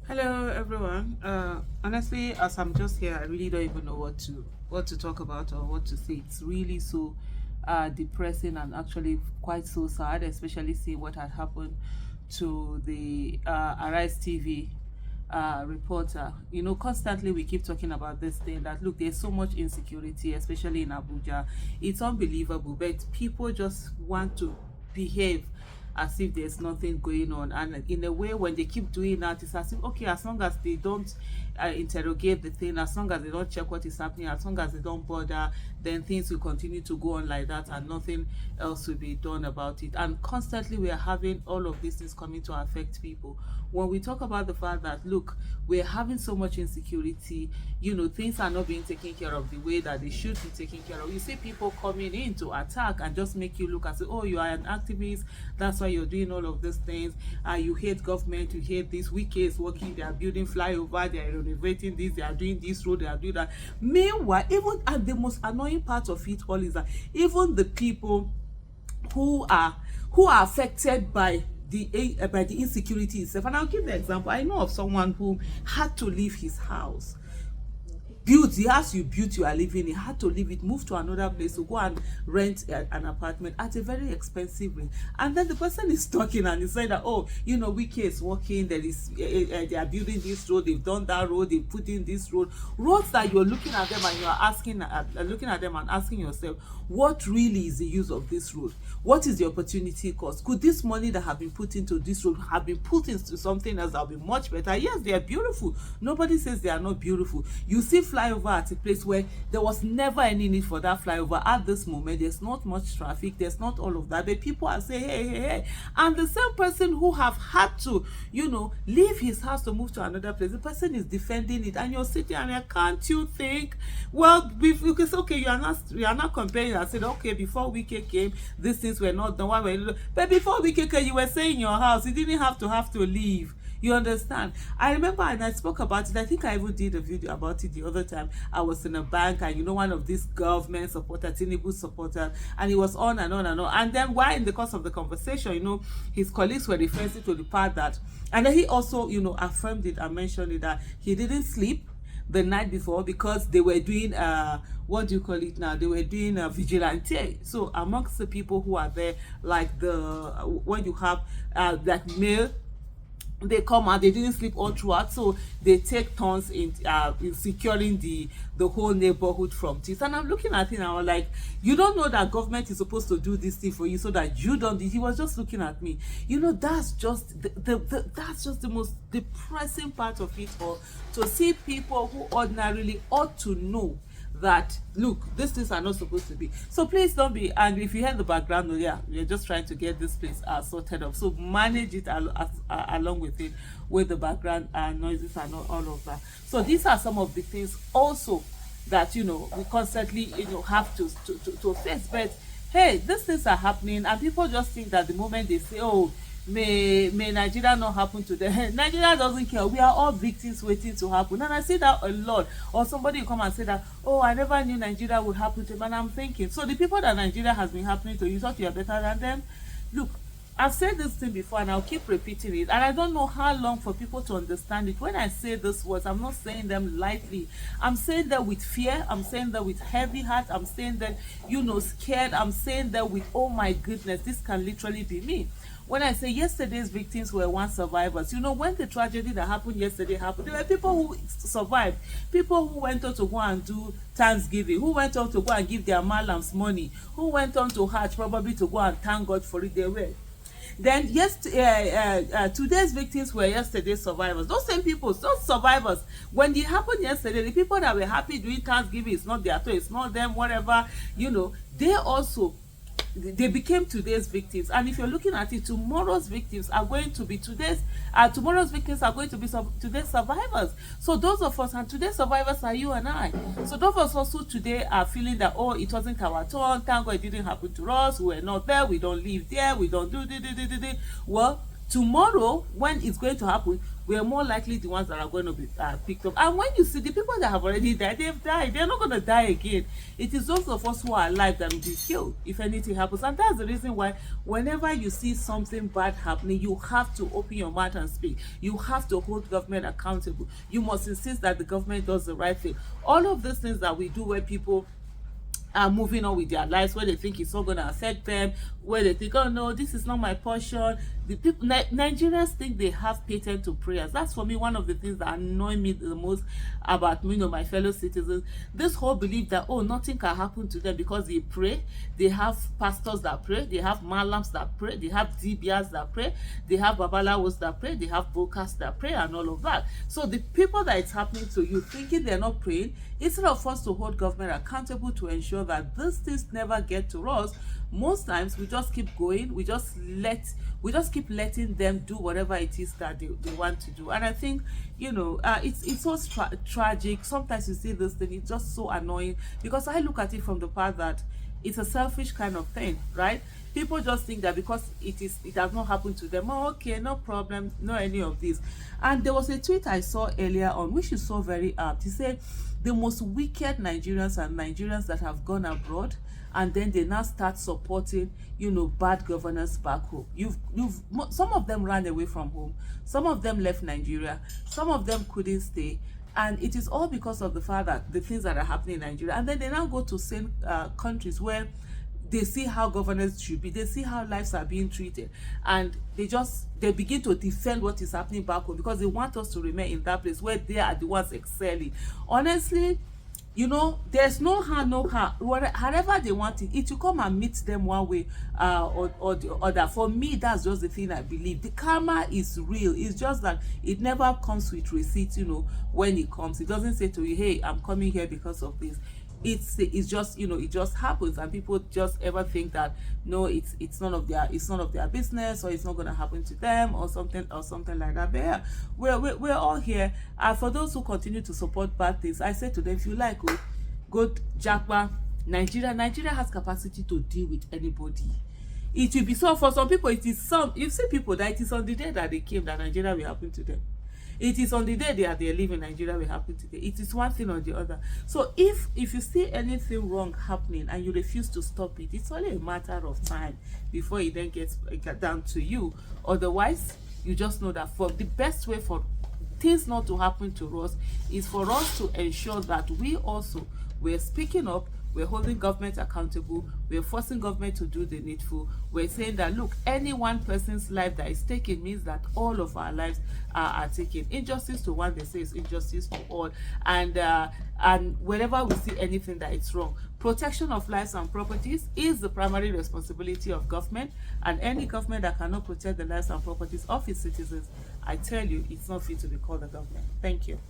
Hello everyone. Honestly, as I'm just here, I really don't even know what to talk about or what to say. It's really so depressing and actually quite so sad, especially seeing what had happened to the Arise TV reporter. Constantly we keep talking about this thing that look, there's so much insecurity, especially in Abuja. It's unbelievable, but people just want to behave as if there's nothing going on, and in a way when they keep doing that, it's as if okay, as long as they don't interrogate the thing, as long as they don't check what is happening, as long as they don't bother, then things will continue to go on like that and nothing else will be done about it. And constantly we are having all of these things coming to affect people. When we talk about the fact that look, we're having so much insecurity, things are not being taken care of the way that they should be taken care of. You see people coming in to attack and just make you look as if, oh, you are an activist, that's why you're doing all of these things. You hate government, you hate this. Wike is working, they are building flyover, they are renovating this, they are doing this road, they are doing that. Meanwhile, even, and the most annoying part of it all is that even the people who are affected by the insecurity itself. And I'll give the example. I know of someone who had to leave his house, built the house you built, you are living in, had to leave it, move to another place to go and rent an apartment at a very expensive rate. And then the person is talking and is saying that, oh, Wike is working, there is they are building this road, they've done that road, they've put in this roads that you're looking at them and you're asking looking at them and asking yourself, what really is the use of this road? What is the opportunity cost? Could this money that have been put into this road have been put into something else that will be much better? Yes, they are beautiful. Nobody says they are not beautiful. You see flyover at a place where there was never any need for that flyover. At this moment, there's not much traffic, there's not all of that, but people are saying, hey. And the same person who have had to, leave his house to move to another place, the person is defending it, and you're sitting and can't you think, well, you can say, okay, you are not comparing. I said, okay, before Wike came, these things were not done. Why were you? But before Wike came, you were saying in your house, you didn't have to leave. You understand? I remember, and I spoke about it. I think I even did a video about it the other time. I was in a bank, and one of these government supporter, Tinubu supporter, and he was on and on and on. And then, while in the course of the conversation, his colleagues were referring to the part that, and then he also, affirmed it and mentioned it, that he didn't sleep the night before because they were doing what do you call it now, they were doing a vigilante. So amongst the people who are there, like when you have like male, they come out, they didn't sleep all throughout, so they take turns in securing the whole neighborhood from this. And I'm looking at it and I was like, you don't know that government is supposed to do this thing for you so that you don't. He was just looking at me. That's just that's just the most depressing part of it all, to see people who ordinarily ought to know that look, these things are not supposed to be. So please don't be angry if you hear the background. Yeah, we're just trying to get this place sorted up, so manage it along with it, with the background noises and all of that. So these are some of the things also that we constantly have to face. But hey, these things are happening and people just think that the moment they say, oh, may Nigeria not happen to them. Nigeria doesn't care. We are all victims waiting to happen. And I see that a lot. Or somebody will come and say that, oh, I never knew Nigeria would happen to them. And I'm thinking, so the people that Nigeria has been happening to, you thought you are better than them? Look, I've said this thing before and I'll keep repeating it, and I don't know how long for people to understand it. When I say these words, I'm not saying them lightly. I'm saying them with fear. I'm saying them with heavy heart. I'm saying them, scared. I'm saying them with, oh my goodness, this can literally be me. When I say yesterday's victims were once survivors, when the tragedy that happened yesterday happened, there were people who survived, people who went on to go and do Thanksgiving, who went on to go and give their malams money, who went on to Hajj probably to go and thank God for it. They were. Then today's victims were yesterday's survivors. Those same people, those survivors, when it happened yesterday, the people that were happy doing Thanksgiving, it's not their toy, it's not them, whatever, they also, they became today's victims. And if you're looking at it, tomorrow's victims are going to be today's today's survivors. So those of us, and today's survivors are you and I. So those of us who today are feeling that, oh, it wasn't our turn, thank God it didn't happen to us, we were not there, we don't live there, we don't do. Well, tomorrow when it's going to happen, we are more likely the ones that are going to be picked up. And when you see the people that have already died, they've died. They're not going to die again. It is those of us who are alive that will be killed if anything happens. And that's the reason why whenever you see something bad happening, you have to open your mouth and speak. You have to hold government accountable. You must insist that the government does the right thing. All of these things that we do where people are moving on with their lives, where they think it's not going to affect them, where they think, oh no, this is not my portion. The people, Nigerians think they have patent to prayers. That's for me one of the things that annoy me the most about, you know, my fellow citizens. This whole belief that, oh, nothing can happen to them because they pray. They have pastors that pray. They have malams that pray. They have DBS that pray. They have babalawos that pray. They have bokas that pray, and all of that. So the people that it's happening to, you thinking they're not praying, instead of us to hold government accountable to ensure that these things never get to us, most times we just keep going. We just keep letting them do whatever it is that they want to do. And I think, you know, it's so tragic. Sometimes you see this thing, it's just so annoying, because I look at it from the part that it's a selfish kind of thing, right? People just think that because it has not happened to them, oh, okay, no problem, no any of this. And there was a tweet I saw earlier on which is so very apt. He said the most wicked Nigerians are Nigerians that have gone abroad and then they now start supporting, you know, bad governance back home. Some of them ran away from home, some of them left Nigeria, some of them couldn't stay, and it is all because of the fact that the things that are happening in Nigeria. And then they now go to same countries where they see how governance should be, they see how lives are being treated, and they begin to defend what is happening back home because they want us to remain in that place where they are the ones excelling. Honestly, you know, there's no harm, no harm. However they want it, it will come and meet them one way or the other. For me, that's just the thing I believe. The karma is real. It's just that it never comes with receipts, you know, when it comes. It doesn't say to you, hey, I'm coming here because of this. It's just, you know, it just happens, and people just ever think that no, it's none of their business, or it's not going to happen to them, or something like that. But yeah, we're all here. For those who continue to support bad things, I say to them, if you like, go Jackpa. Nigeria has capacity to deal with anybody. It will be so. For some people, it is some. You see people that it is on the day that they came that Nigeria will happen to them. It is on the day they live in Nigeria will happen today. It is one thing or the other. So if you see anything wrong happening and you refuse to stop it, it's only a matter of time before it then gets down to you. Otherwise, you just know that for the best way for things not to happen to us is for us to ensure that we're speaking up. We're holding government accountable. We're forcing government to do the needful. We're saying that, look, any one person's life that is taken means that all of our lives are taken. Injustice to one, they say, is injustice to all. And whenever we see anything that is wrong, protection of lives and properties is the primary responsibility of government. And any government that cannot protect the lives and properties of its citizens, I tell you, it's not fit to be called a government. Thank you.